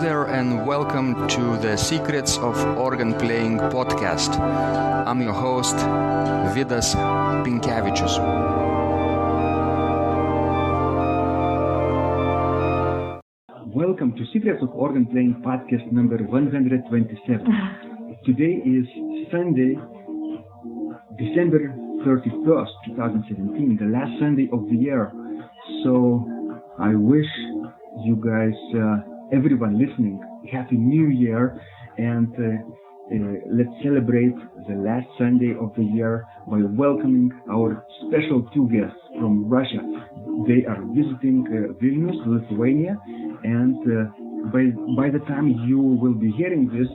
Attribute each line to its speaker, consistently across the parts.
Speaker 1: there and welcome to the Secrets of Organ Playing podcast. I'm your host, Vidas Pinkevičius.
Speaker 2: Welcome to Secrets of Organ Playing podcast number 127. Today is Sunday, December 31st, 2017, the last Sunday of the year. So I wish you guys, everyone listening, Happy New Year, and let's celebrate the last Sunday of the year by welcoming our special two guests from Russia. They are visiting Vilnius, Lithuania, and by the time you will be hearing this,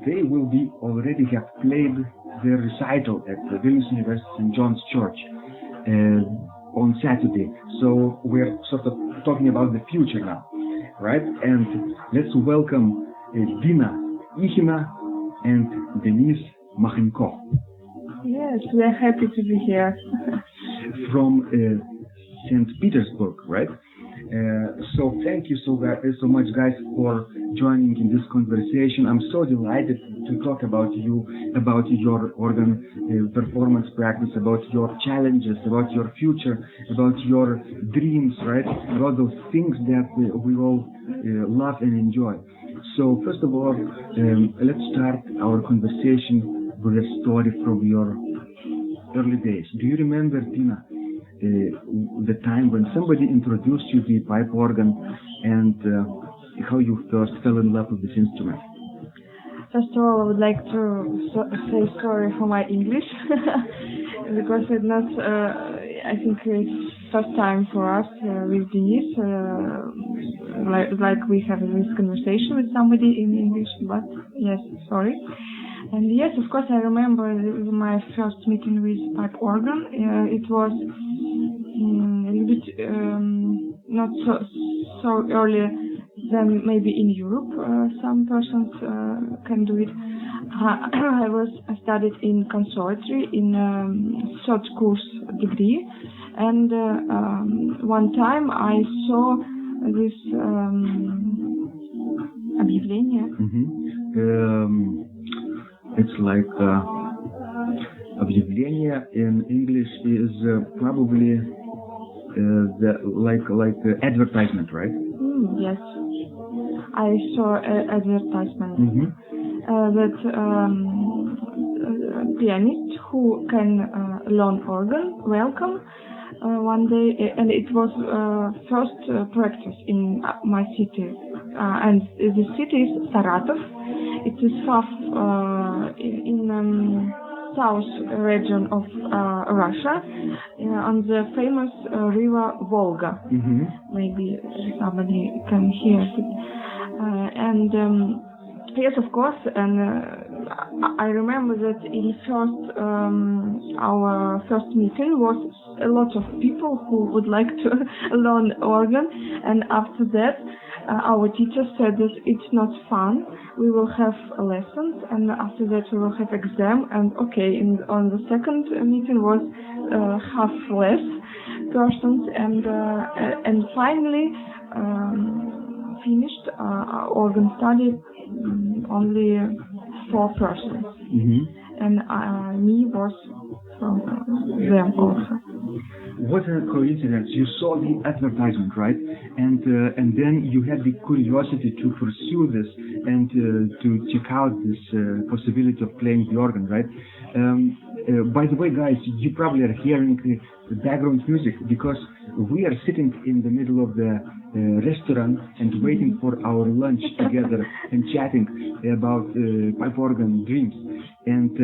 Speaker 2: they will be already have played their recital at the Vilnius University St. John's Church on Saturday. So we're sort of talking about the future now, right? And let's welcome Dina, Ichina, and Denis, Makhankov.
Speaker 3: Yes, we are happy to be here.
Speaker 2: From St. Petersburg, right? So thank you so much, guys, for joining in this conversation. I'm so delighted to talk about you, about your organ performance practice, about your challenges, about your future, about your dreams, right? About those things that we all love and enjoy. So first of all, let's start our conversation with a story from your early days. Do you remember, Dina, the time when somebody introduced you to the pipe organ and how you first fell in love with this instrument?
Speaker 3: First of all, I would like to say sorry for my English because it's not, I think it's first time for us with Denis, like we have this conversation with somebody in English, but yes, sorry. And yes, of course, I remember my first meeting with pipe organ. It was a little bit not so early than maybe in Europe. Some persons can do it. I studied in conservatory in third course degree, and one time I saw this объявление.
Speaker 2: Mm-hmm. It's like объявление in English is probably like advertisement, right?
Speaker 3: Yes, I saw an advertisement that pianist who can learn organ welcome one day, and it was first practice in my city, and the city is Saratov. It is half in south region of Russia, on the famous river Volga.
Speaker 2: Mm-hmm.
Speaker 3: Maybe somebody can hear it. And yes, of course, and I remember that in our first meeting was a lot of people who would like to learn organ, and after that our teacher said that it's not fun. We will have lessons, and after that we will have exam. And okay, on the second meeting was half less persons, and finally finished organ study only 4 persons, and me was from them also.
Speaker 2: What a coincidence! You saw the advertisement, right? And then you had the curiosity to pursue this and to check out this possibility of playing the organ, right? By the way, guys, you probably are hearing the background music because we are sitting in the middle of the restaurant and waiting for our lunch together and chatting about pipe organ dreams. And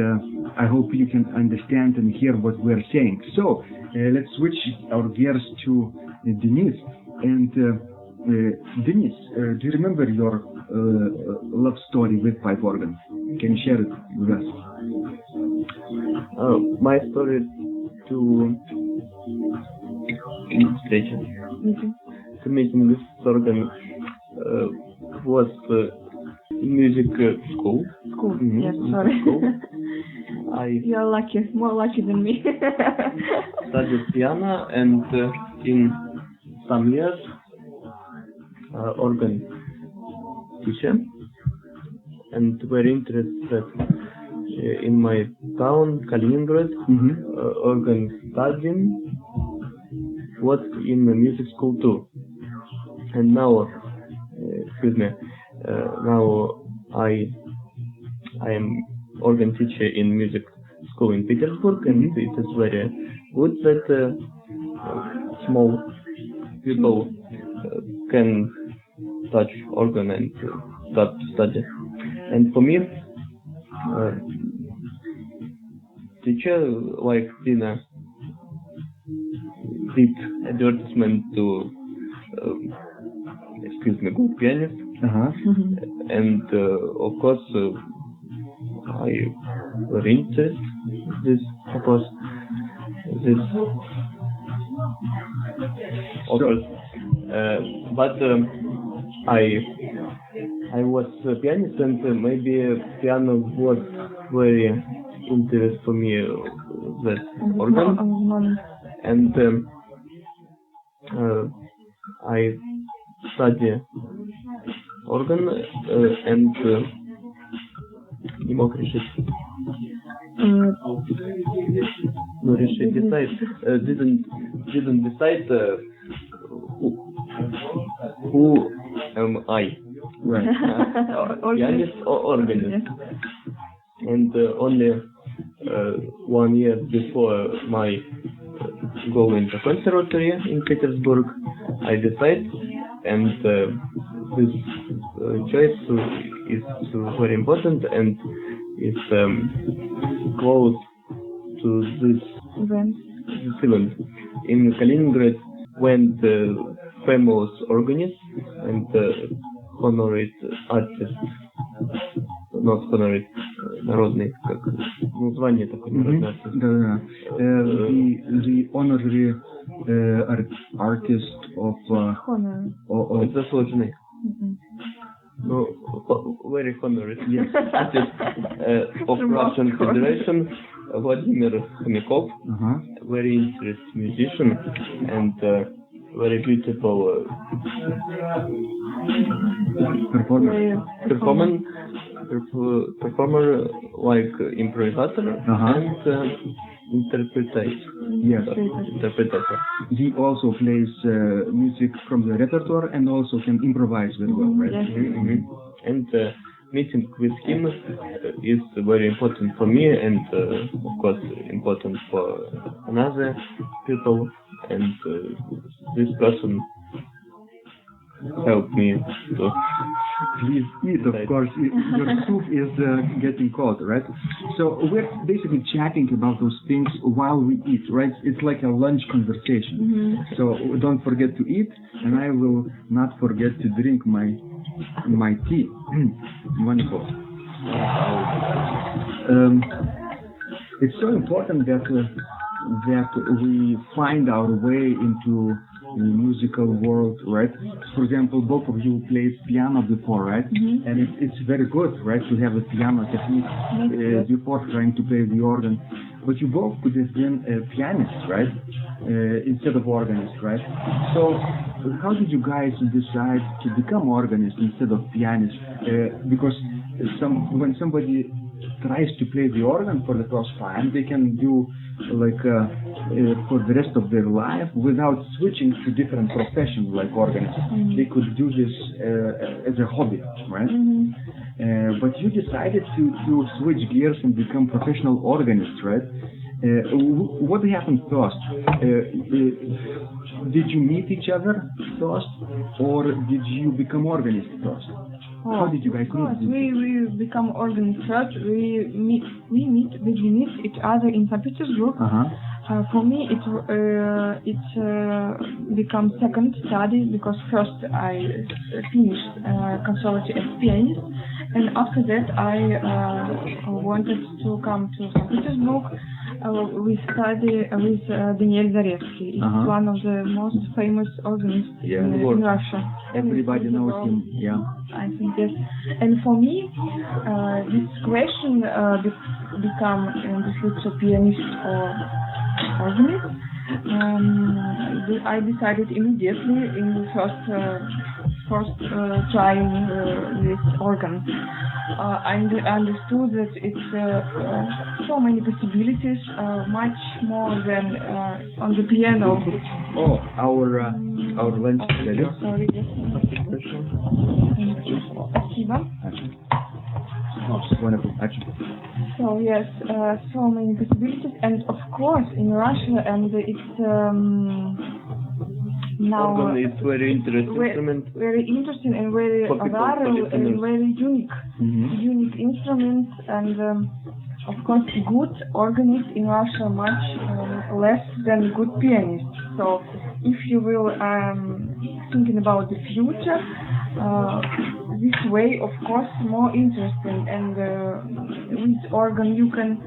Speaker 2: I hope you can understand and hear what we are saying. So let's switch our gears to Denis. And Denis, do you remember your love story with pipe organ? Can you share it with us?
Speaker 4: My story to meeting with organ was music school.
Speaker 3: Mm-hmm. Yes, sorry. You're lucky, more lucky than me.
Speaker 4: Studied piano, and in some years organ teacher, and very interested in my town, Kaliningrad, organ studying, was in the music school too. And now, now I am organ teacher in music school in Petersburg, and it is very good that small people can touch organ and start to study. And for me, teacher like Dina did advertisement to good pianist, and of course I very interested this offers. But I was a pianist, and maybe piano was very interesting for me, that organ, and I study organ and не мог решить. Didn't decide who am I, right? Pianist or organist? And only 1 year before my going to conservatory in Petersburg, I decided, and this choice is very important and is close to this event. In Kaliningrad, when the famous organist and honored artist, not honored, народный, как название такое, народный артист.
Speaker 2: The honorary artist of заслуженный.
Speaker 4: No, very honored, yes. Artist of Russian Federation, Vladimir Makhankov, very interesting musician and very beautiful performer like improvisator and interpreter.
Speaker 2: Yes. He also plays music from the repertoire and also can improvise very well, right?
Speaker 4: And meeting with him is very important for me, and of course important for another people, and this person helped me to
Speaker 2: please eat, of course. Your soup is getting cold, right? So we're basically chatting about those things while we eat, right? It's like a lunch conversation. So don't forget to eat, and I will not forget to drink my tea. Wonderful. It's so important that we find our way into the musical world, right? For example, both of you played piano before, right? And it's very good, right, to have a piano technique before trying to play the organ. But you both could have been pianists, right? Instead of organists, right? So how did you guys decide to become organists instead of pianists? Because when somebody tries to play the organ for the first time, they can do like for the rest of their life without switching to different professions like organists. They could do this as a hobby, right? But you decided to switch gears and become professional organists, right? What happened first? Did you meet each other first, or did you become organists first? How did you guys meet?
Speaker 3: We become organists first. We meet each other in St. Petersburg. For me, it becomes second study, because first I finished conservatory as pianist, and after that I wanted to come to St. Petersburg. We study with Denis Zaretski. He's one of the most famous organists in Russia.
Speaker 2: Everybody knows him. Yeah,
Speaker 3: I think yes. And for me, this question become in the future pianist or organist. I decided immediately in the first first trying this organ. I understood that it's so many possibilities, much more than on the piano.
Speaker 2: Oh, our lunch ready?
Speaker 3: Sorry. Спасибо.
Speaker 2: Wonderful, actually.
Speaker 3: So yes, so many possibilities, and of course in Russia, and it's now
Speaker 4: Organ is very interesting instrument.
Speaker 3: Very interesting and very rare and very unique, unique instrument, and of course good organist in Russia much less than good pianist. So if you will thinking about the future, this way of course more interesting, and with organ you can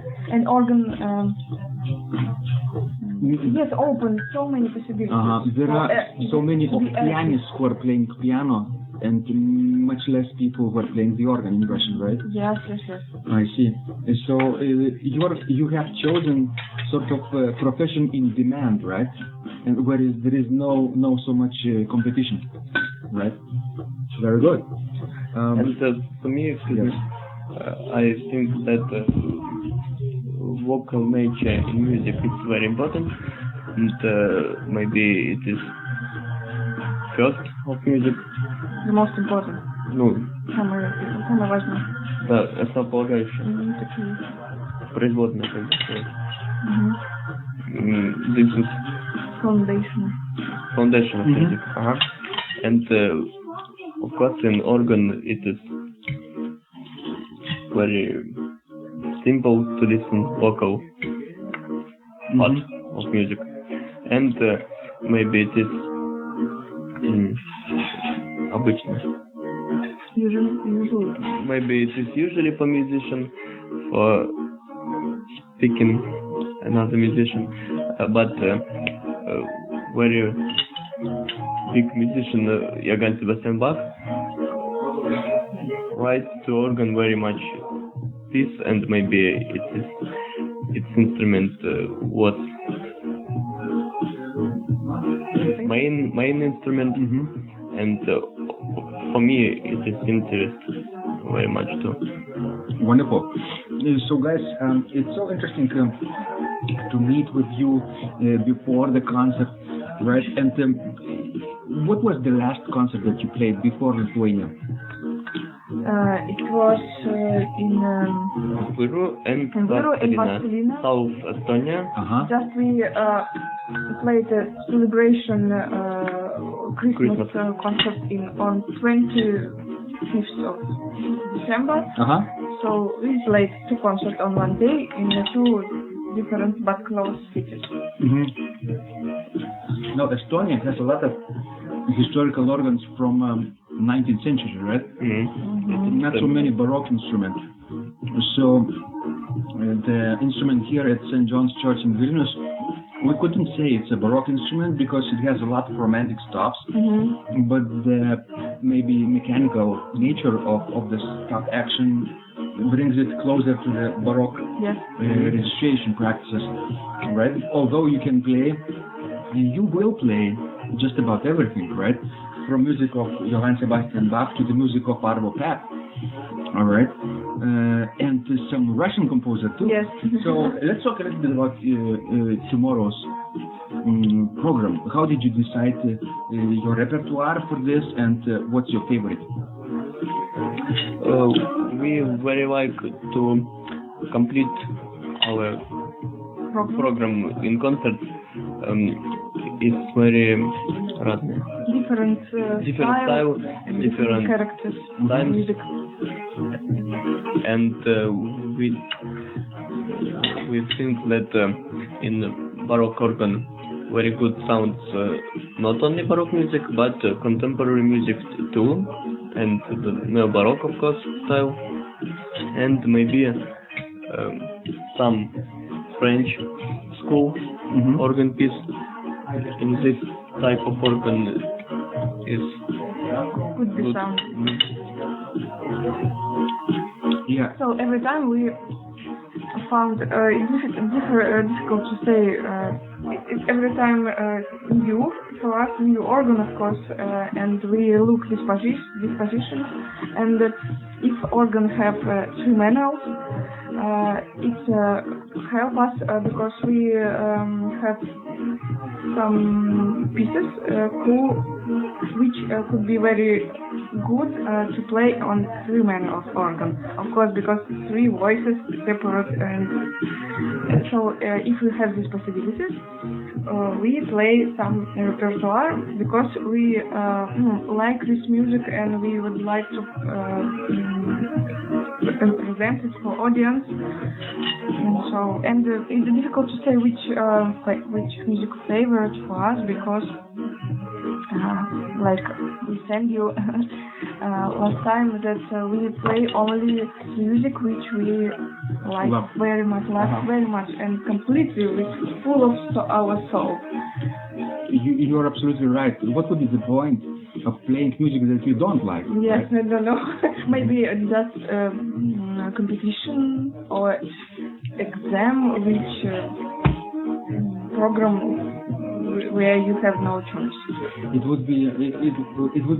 Speaker 3: yes, open so many possibilities.
Speaker 2: There are so many pianists who are playing piano, and much less people who are playing the organ in Russia, right?
Speaker 3: Yes.
Speaker 2: I see. So you have chosen sort of profession in demand, right? And whereas there is no so much competition, right? Very good.
Speaker 4: And for me, I think that vocal nature in music is very important, and maybe it is first of music.
Speaker 3: The most important.
Speaker 4: Ну,
Speaker 3: Самое важное.
Speaker 4: да, основополагающее. Производное, как бы сказать. This is foundation of music. And of course in organ it is very simple to listen vocal part of music, and maybe it is обычно.
Speaker 3: Usually.
Speaker 4: Maybe it is usually for musician, for speaking another musician, but very big musician, Johann Sebastian Bach, writes to organ very much this, and maybe its instrument was main instrument, and for me it is interesting very much too.
Speaker 2: Wonderful. So guys, it's so interesting to meet with you before the concert, right? And what was the last concert that you played before Lithuania?
Speaker 3: It was in
Speaker 4: Viru and
Speaker 3: in
Speaker 4: South Estonia.
Speaker 3: Just we played a celebration Christmas concert on 25th of December. So we played two concerts on one day in two different but close cities.
Speaker 2: Now Estonia has a lot of historical organs from 19th century, right? Not so many Baroque instruments. So the instrument here at St. John's Church in Vilnius, we couldn't say it's a Baroque instrument because it has a lot of romantic stops, but the maybe mechanical nature of the stop action brings it closer to the Baroque registration practices, right? Although you can play, and you will play just about everything, right? From music of Johann Sebastian Bach to the music of Pärt, all right, and some Russian composer too.
Speaker 3: Yes.
Speaker 2: So let's talk a little bit about tomorrow's program. How did you decide your repertoire for this, and what's your favorite?
Speaker 4: We very like to complete our program in concert. It's very
Speaker 3: different
Speaker 4: style, different
Speaker 3: characters,
Speaker 4: times,
Speaker 3: music.
Speaker 4: And we think that in Baroque organ very good sounds not only Baroque music but contemporary music too, and the neo-Baroque of course style, and maybe some French school organ piece in this type of organ is
Speaker 3: could be sound.
Speaker 2: Yeah.
Speaker 3: So every time we found difficult to say. It's every time new for us new organ, of course, and we look this position, and if organ have 3 manuals, it help us because we have some pieces which could be very good to play on 3 manuals organ. Of course, because 3 voices separate, and so if we have these possibilities, we play some repertoire because we like this music and we would like to present it for audience. And it's difficult to say which music favorite for us because like we send you last time that we play only music which we like very much, and completely with full of our soul.
Speaker 2: You're absolutely right. What would be the point of playing music that you don't like?
Speaker 3: Yes,
Speaker 2: right?
Speaker 3: I don't know. Maybe just competition or exam, which program where you have no choice.
Speaker 2: It would be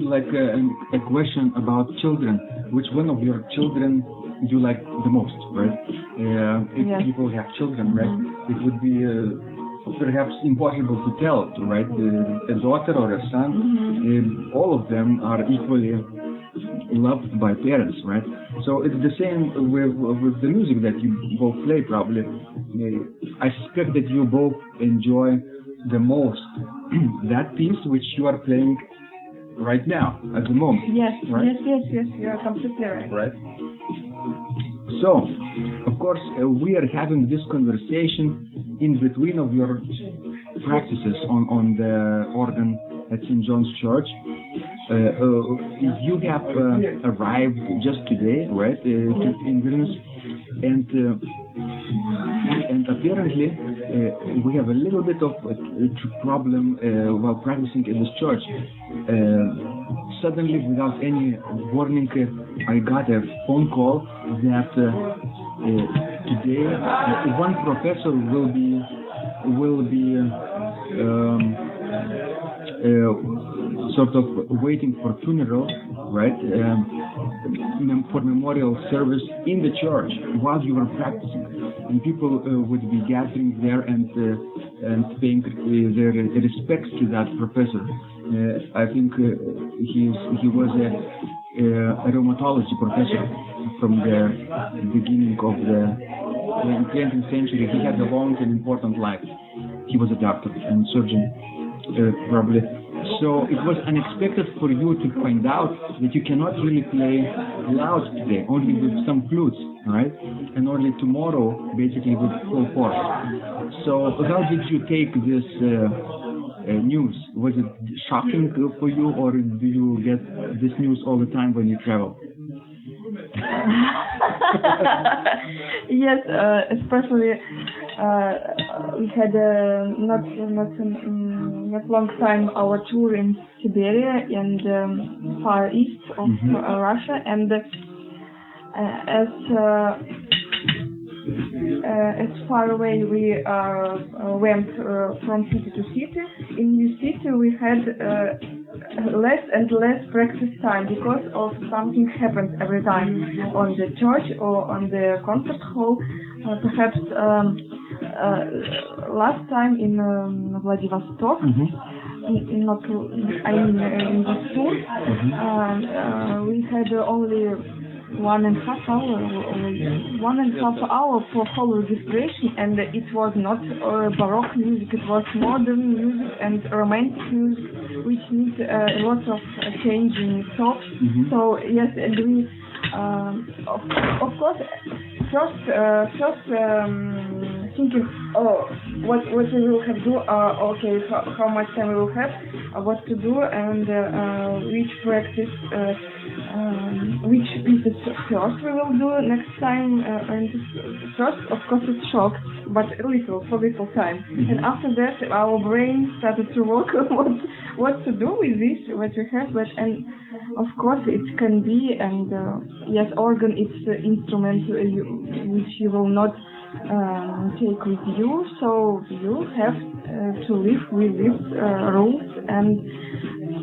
Speaker 2: like a question about children. Which one of your children do you like the most, right? If people have children, right? It would be perhaps impossible to tell, right? A daughter or a son, all of them are equally loved by parents, right? So it's the same with the music that you both play, probably. I suspect that you both enjoy the most that piece which you are playing right now, at the moment.
Speaker 3: Yes,
Speaker 2: right?
Speaker 3: yes, you are completely right.
Speaker 2: Right. So, of course, we are having this conversation in between of your practices on the organ at St. John's Church. You have arrived just today, right, in Vilnius, and apparently we have a little bit of a problem while practicing in this church. Suddenly, without any warning, I got a phone call that today one professor will be sort of waiting for funeral, right? For memorial service in the church while you were practicing, and people would be gathering there and paying their respects to that professor. I think he was a rheumatology professor from the beginning of the 20th century. He had a long and important life. He was a doctor and surgeon, probably. So it was unexpected for you to find out that you cannot really play loud today, only with some flutes, right? And only tomorrow, basically, with full force. So how did you take this news? Was it shocking for you, or do you get this news all the time when you travel?
Speaker 3: Yes, especially we had not long time our tour in Siberia and far east of Russia, and as far away we went from city to city. In new city we had less and less practice time because of something happens every time on the church or on the concert hall. Perhaps last time in Vladivostok, in the tour, we had only 1.5 hour for whole registration, and it was not Baroque music, it was modern music and romantic music, which needs a lot of changing thoughts. So yes, and we of course first thinking, what we will have to do, okay, how much time we will have, what to do, and which practice, which pieces first we will do next time. And first, of course, it's shocked, but for little time. And after that, our brain started to work on what to do with this, what we have. And of course, it can be, and yes, organ, it's an instrument which you will not take with you, so you have to live with these rules. And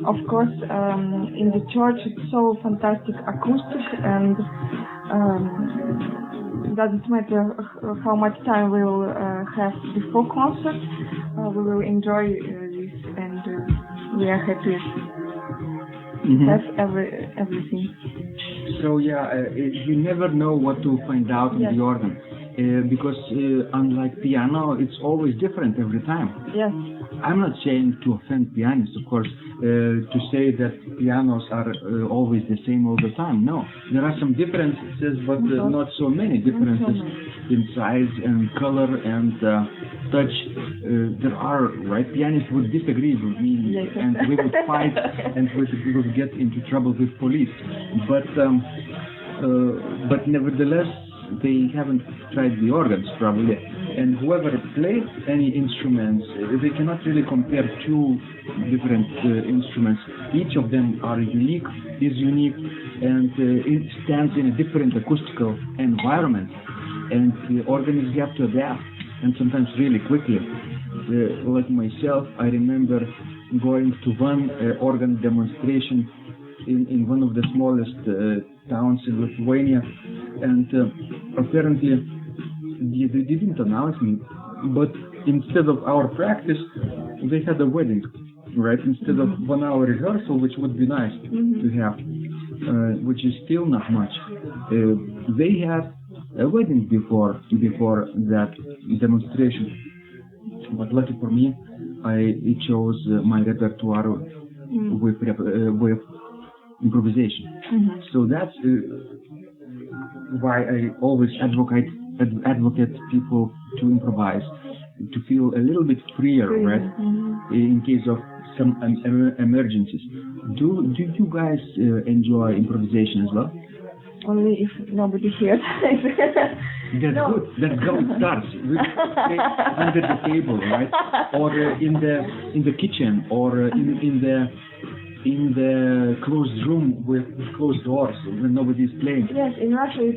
Speaker 3: of course, in the church it's so fantastic acoustic, and doesn't matter how much time we will have before concert, we will enjoy this, and we are happy to have everything.
Speaker 2: So you never know what to find out on the organ, because unlike piano, it's always different every time.
Speaker 3: Yes.
Speaker 2: I'm not saying to offend pianists, of course, to say that pianos are always the same all the time. No, there are some differences, but not so many differences in size and color and touch. There are, right? Pianists would disagree with me, and we would fight, and we would get into trouble with police. But nevertheless, they haven't tried the organs probably, and whoever played any instruments, they cannot really compare two different instruments. Each of them is unique, and it stands in a different acoustical environment, and the organists have to adapt, and sometimes really quickly. Like myself, I remember going to one organ demonstration in one of the smallest towns in Lithuania, and apparently they didn't announce me, but instead of our practice, they had a wedding, right? Instead of 1 hour rehearsal, which would be nice to have, which is still not much. They had a wedding before that demonstration, but lucky for me, I chose my repertoire with improvisation. So that's why I always advocate people to improvise, to feel a little bit freer, right? In case of some emergencies. Do you guys enjoy improvisation as well?
Speaker 3: Only if nobody hears.
Speaker 2: That's good. That's how it starts. We play under the table, right? Or in the kitchen, or in the closed room with closed doors when nobody is playing.
Speaker 3: Yes, in Russia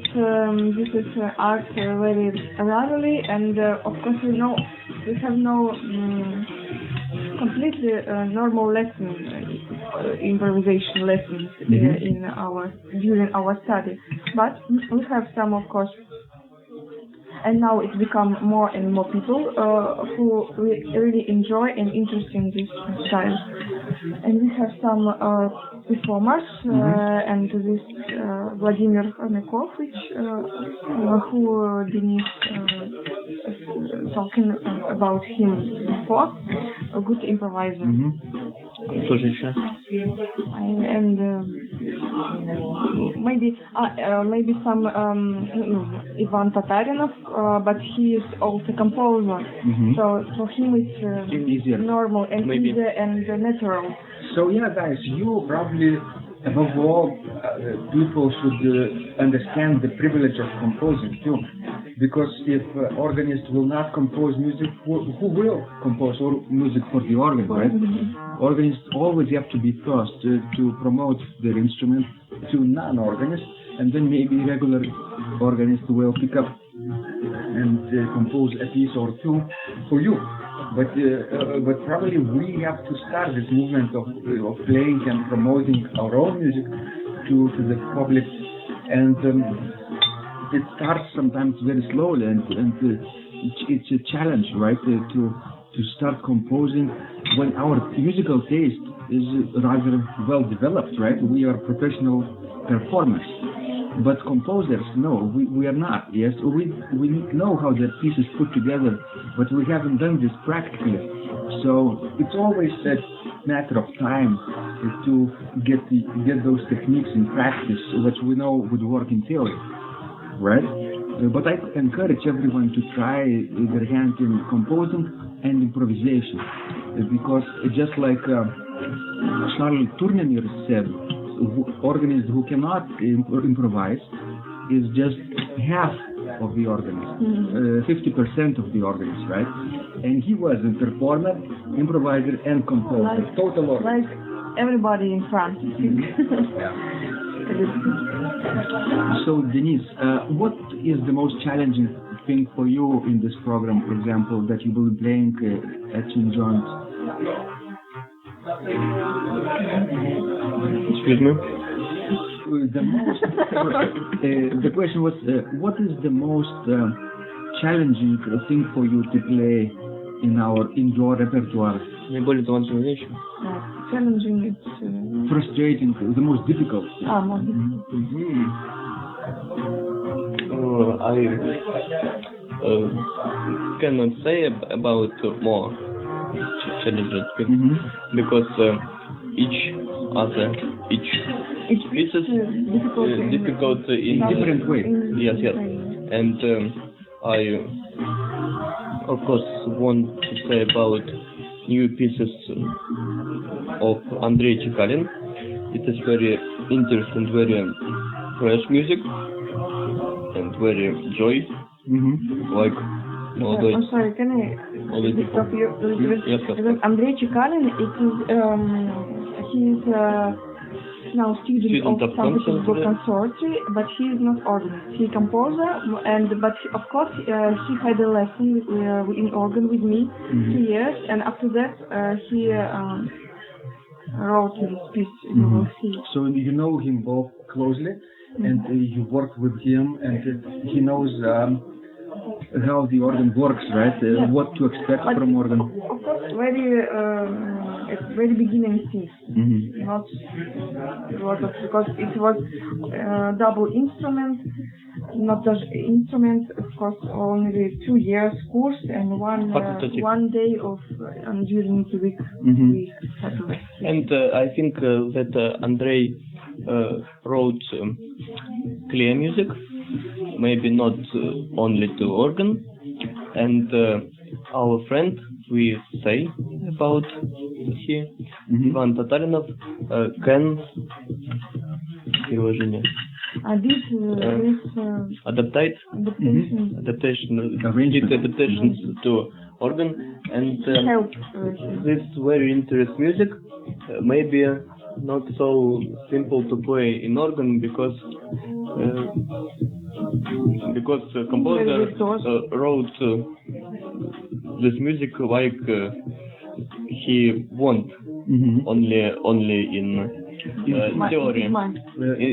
Speaker 3: this is art very rarely, and of course we have no completely normal lessons, improvisation lessons during our study. But we have some, of course. And now it's become more and more people who really enjoy and interest in this style. And we have some performers, and this Vladimir Machankov, who Denis talking about him before, a good improviser. And maybe some Ivan Tatarinov, but he is also composer. So for him it's
Speaker 2: easier,
Speaker 3: normal and easier and natural.
Speaker 2: So guys, you probably above all people should understand the privilege of composing too, because if organists will not compose music, who will compose music for the organ, right? Organists always have to be first to promote their instrument to non-organists, and then maybe regular organists will pick up and compose a piece or two for you. But probably we have to start this movement of playing and promoting our own music to the public, and it starts sometimes very slowly, and it's a challenge, right? To start composing when our musical taste is rather well developed, right? We are professional performers. But composers, no, we are not. Yes, we know how the piece is put together, but we haven't done this practically. So it's always a matter of time to get those techniques in practice, which we know would work in theory, right? But I encourage everyone to try their hand in composing and improvisation, because just like Charles Tournemire said, organist who cannot improvise is just half of the organist, 50% of the organist, right? And he was a performer, improviser, and composer, total organist.
Speaker 3: everybody in France.
Speaker 2: So, Denis, what is the most challenging thing for you in this program, for example, that you will be playing at St. John's?
Speaker 4: Excuse me?
Speaker 2: The question was, what is the most challenging thing for you to play in your repertoire?
Speaker 3: Challenging, it's...
Speaker 2: Frustrating, the most difficult.
Speaker 3: Most difficult.
Speaker 4: I cannot say about more challenges because each piece is difficult in
Speaker 2: different way.
Speaker 4: Yes. And I of course want to say about new pieces of Andrei Chekalin. It is very interesting, very fresh music and very joy, like
Speaker 3: I'm sorry, can I stop you?
Speaker 4: Yes,
Speaker 3: because Andrei Chekalin, he is now student of St. Petersburg Conservatory, but he is not organist. He is composer, but of course he had a lesson in organ with me 2 years, and after that he wrote this piece. You will see.
Speaker 2: So you know him both closely, and you worked with him, and he knows how the organ works, right? What to expect from organ.
Speaker 3: Of course, at very beginning things, not a lot of, because it was double instrument, not just instrument. Of course, only 2 years course and one day of during the week we had to.
Speaker 4: And I think that Andrei wrote clear music, maybe not only to organ, and our friend we say about he, Ivan Tatarinov, can adaptations to organ, and this very interesting music, maybe not so simple to play in organ because composer wrote this music like he want, only in theory,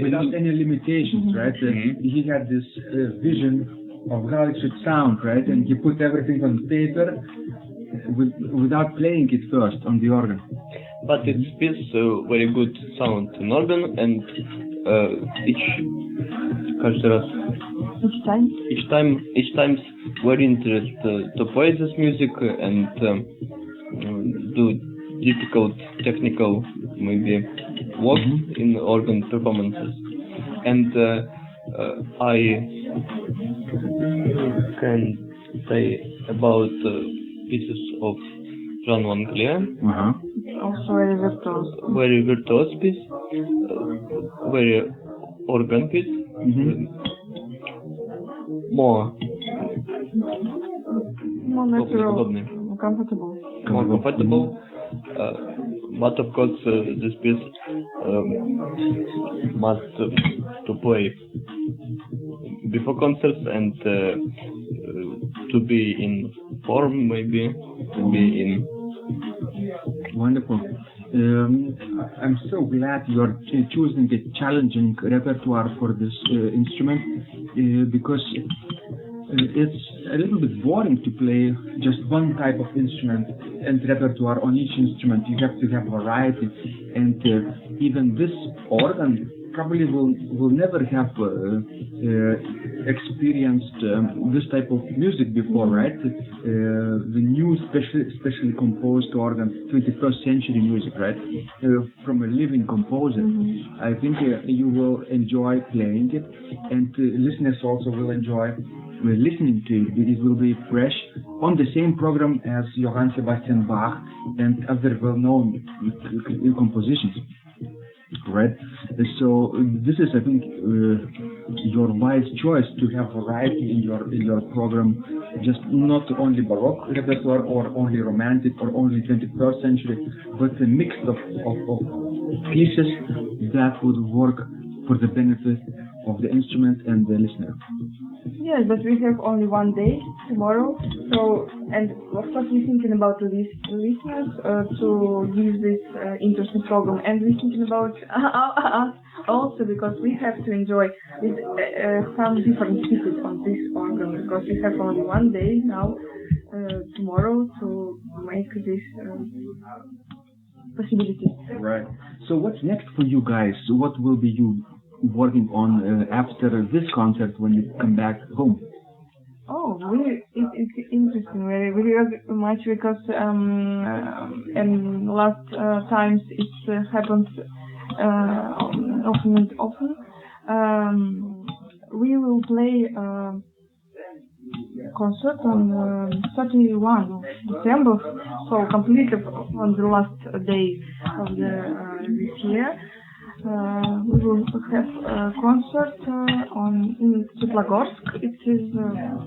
Speaker 2: without any limitations, right? He had this vision of how it should sound, right? And he put everything on paper without playing it first on the organ.
Speaker 4: But it speaks very good sound in organ, and each time very interested to play this music and do difficult technical maybe work in organ performances. And I can say about pieces of Jean Van Cleer.
Speaker 3: Also very virtuose.
Speaker 4: Very virtuose piece, very organ piece, more
Speaker 3: natural, comfortable.
Speaker 4: More comfortable, but of course this piece must to play before concerts and to be in form, maybe to be in.
Speaker 2: Wonderful. I'm so glad you are choosing a challenging repertoire for this instrument because it's a little bit boring to play just one type of instrument and repertoire on each instrument. You have to have variety, and even this organ probably will never have experienced this type of music before, right? The new specially composed organ, 21st century music, right? From a living composer. I think you will enjoy playing it, and listeners also will enjoy listening to it. It will be fresh on the same program as Johann Sebastian Bach and other well-known compositions. Right, so this is, I think, your wise choice to have variety in your program, just not only Baroque repertoire or only Romantic or only 21st century, but a mix of pieces that would work for the benefit of the instrument and the listener.
Speaker 3: Yes, but we have only one day, tomorrow, so, and of course we're thinking about the listeners to give this interesting program, and we're thinking about us also, because we have to enjoy with some different pieces on this organ, because we have only one day now, tomorrow, to make this possibility.
Speaker 2: Right. So what's next for you guys? What will be you working on after this concert when you come back home?
Speaker 3: Oh, it's interesting very much, because and last times it happens often and often. We will play concert on 31 of December, so completely on the last day of this year. We will have a concert in Chekalin. It is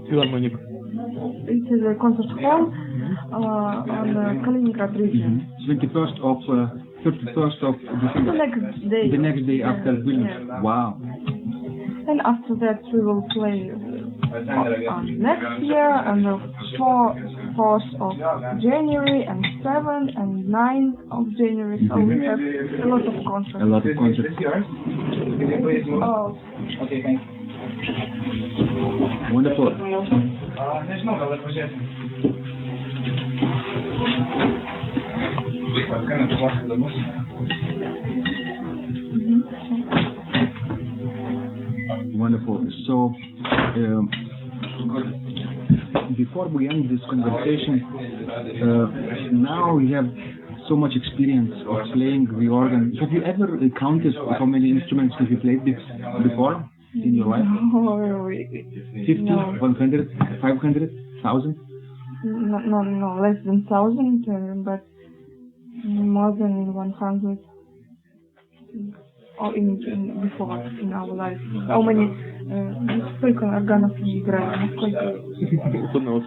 Speaker 4: Philharmonic.
Speaker 3: It is a concert hall on the Kaliningrad region.
Speaker 2: 31st of December. The next day after Vilnius.
Speaker 3: Yeah.
Speaker 2: Wow.
Speaker 3: And after that we will play next year on the 4th of January and 7th and 9th of January. So we have a lot of concerts.
Speaker 2: A lot of concerts.
Speaker 3: Oh.
Speaker 5: Okay, thanks.
Speaker 2: Wonderful. Wonderful. So, before we end this conversation, now you have so much experience of playing the organ. Have you ever counted how many instruments have you played before in your life?
Speaker 3: No,
Speaker 2: 50,
Speaker 3: no.
Speaker 2: 100, 500, 1,000?
Speaker 3: No, less than 1,000, but more than 100. Or before in our life. How many сколько органов мы играем?
Speaker 4: Who knows?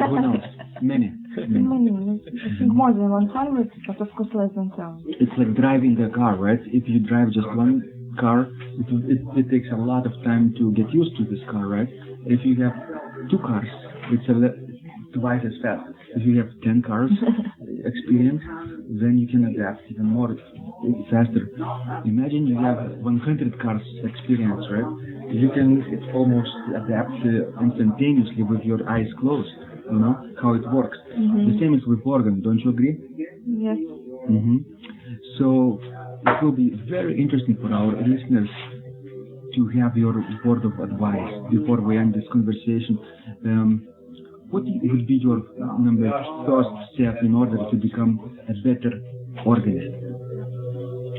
Speaker 2: Who knows? Many.
Speaker 3: Many. I think more than 100, but of course less than 1,000.
Speaker 2: It's like driving a car, right? If you drive just one car, it takes a lot of time to get used to this car, right? If you have two cars, it's twice as fast. If you have 10 cars experience, then you can adapt even more faster. Imagine you have 100 cars experience, right? You can almost adapt instantaneously with your eyes closed. You know how it works.
Speaker 3: Mm-hmm.
Speaker 2: The same is with organ. Don't you agree?
Speaker 3: Yes.
Speaker 2: Mm-hmm. So it will be very interesting for our listeners to have your word of advice before we end this conversation. What would be your first step in order to become a better organist?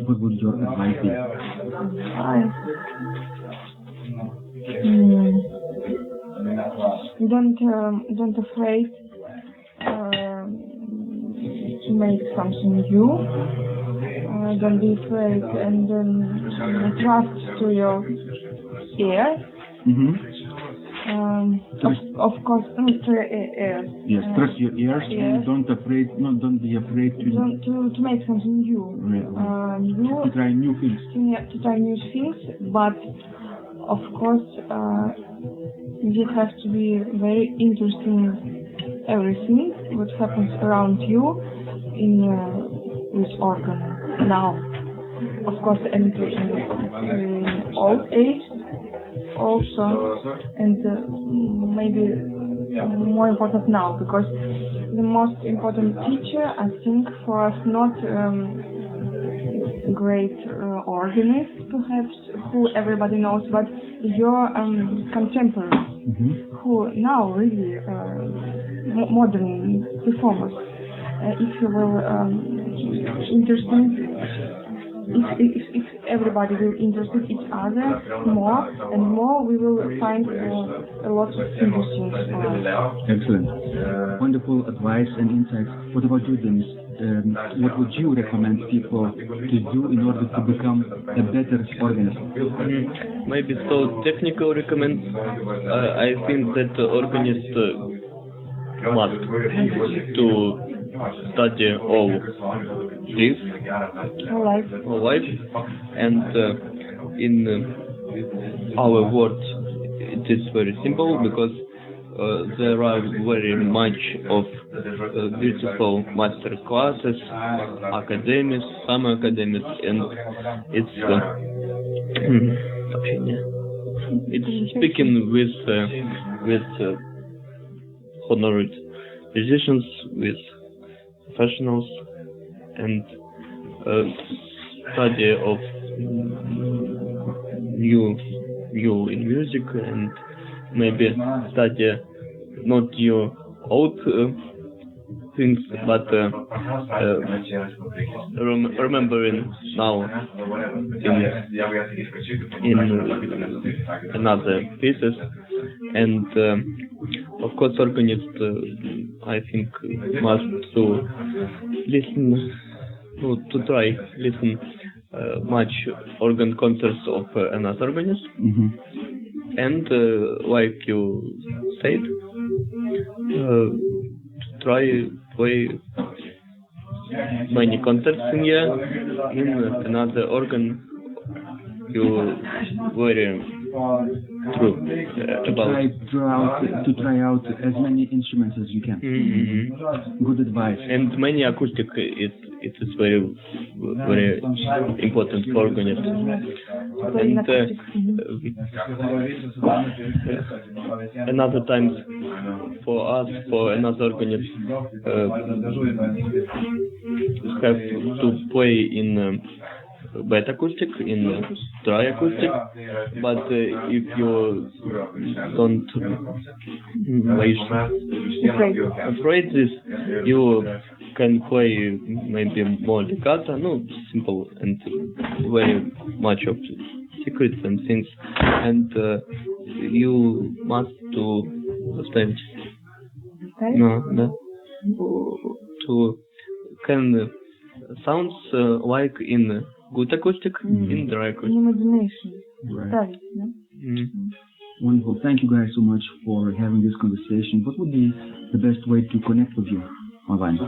Speaker 2: What would your advice be?
Speaker 3: Don't afraid to make something new. Don't be afraid, and trust to your ear.
Speaker 2: Mm-hmm.
Speaker 3: Of course, to your ears.
Speaker 2: Yes, trust your ears. And don't be afraid
Speaker 3: to make something new.
Speaker 2: To try new things.
Speaker 3: To try new things, but of course you have to be very interested in everything what happens around you in this organ now. Of course, and in old age also, and maybe more important now, because the most important teacher, I think, for us, not great organist perhaps, who everybody knows, but your contemporaries, who now really modern performers. If you will if everybody will interest each other more and more, we will find a lot of interesting things.
Speaker 2: Excellent. Wonderful advice and insights. What about you, Denis? What would you recommend people to do in order to become a better organist?
Speaker 4: Maybe so technical recommend. I think that organist must to study all life, and in our world it is very simple because there are very much of beautiful master classes, academies, summer academies, and it's speaking with honored musicians, with professionals, and study of new in music, and maybe study not your old things, but remembering now in another pieces. And of course, organist, I think, must to listen, to try listen much organ concerts of another organist.
Speaker 2: Mm-hmm.
Speaker 4: And like you said, try play many concerts in year in another organ you very true about.
Speaker 2: To try out as many instruments as you can.
Speaker 4: Mm-hmm.
Speaker 2: Good advice.
Speaker 4: And many acoustic it is very important for organists. And another times for us, for another organist, have to play in bad acoustic, in dry acoustic, but if you don't afraid this, you can play maybe more legato, simple and very much of secrets and things, and you must to stand to can sounds like in good acoustic, in dry acoustic.
Speaker 3: Imagination.
Speaker 2: Right. Wonderful. Thank you guys so much for having this conversation. What would be the best way to connect with you online?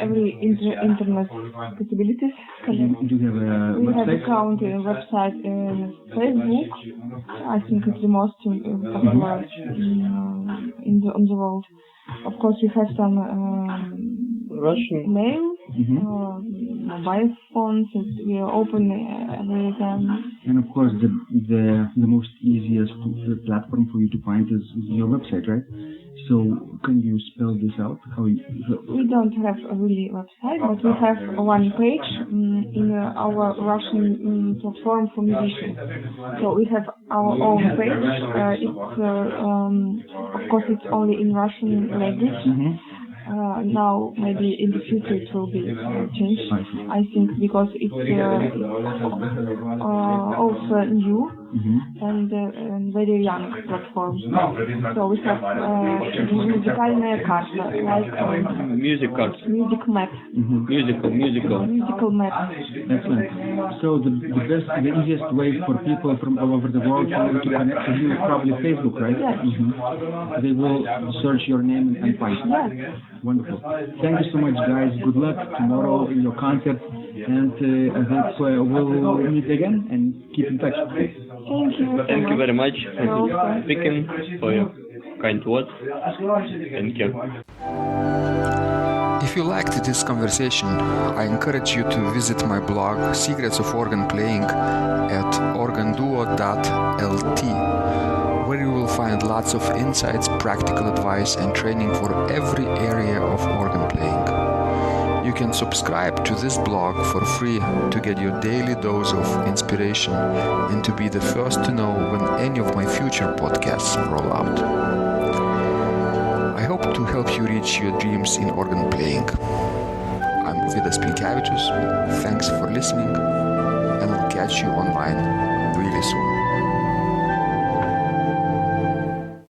Speaker 3: Every internet possibilities.
Speaker 2: Do you have a
Speaker 3: we
Speaker 2: website?
Speaker 3: have account, website, Facebook. I think it's the most popular on the world. Of course, we have some
Speaker 4: Russian
Speaker 3: mail, mobile phones that we are open every time.
Speaker 2: And of course, the most easiest platform for you to find is your website, right? So can you spell this out?
Speaker 3: We don't have a really website, but we have one page in our Russian platform for musicians. So we have our own page. Of course, it's only in Russian language.
Speaker 2: Mm-hmm.
Speaker 3: Now, maybe in the future it will be changed. I think because it's also new and very young platform. So we have музыкальная карта, like
Speaker 4: music cards,
Speaker 3: music map, musical map.
Speaker 2: Excellent. So the easiest way for people from all over the world to connect with you is probably Facebook, right?
Speaker 3: Yes.
Speaker 2: Mm-hmm. They will search your name and find you.
Speaker 3: Yes.
Speaker 2: Wonderful. Thank you so much, guys. Good luck tomorrow in your concert, and I hope we'll meet again and keep in touch.
Speaker 3: Thank you.
Speaker 4: Thank you very much for speaking, for your kind words. Thank you.
Speaker 1: If you liked this conversation, I encourage you to visit my blog Secrets of Organ Playing at organduo.lt, where you will find lots of insights, practical advice and training for every area of organ playing. You can subscribe to this blog for free to get your daily dose of inspiration and to be the first to know when any of my future podcasts roll out. I hope to help you reach your dreams in organ playing. I'm Vidas Pinkevičius. Thanks for listening, and I'll catch you online really soon.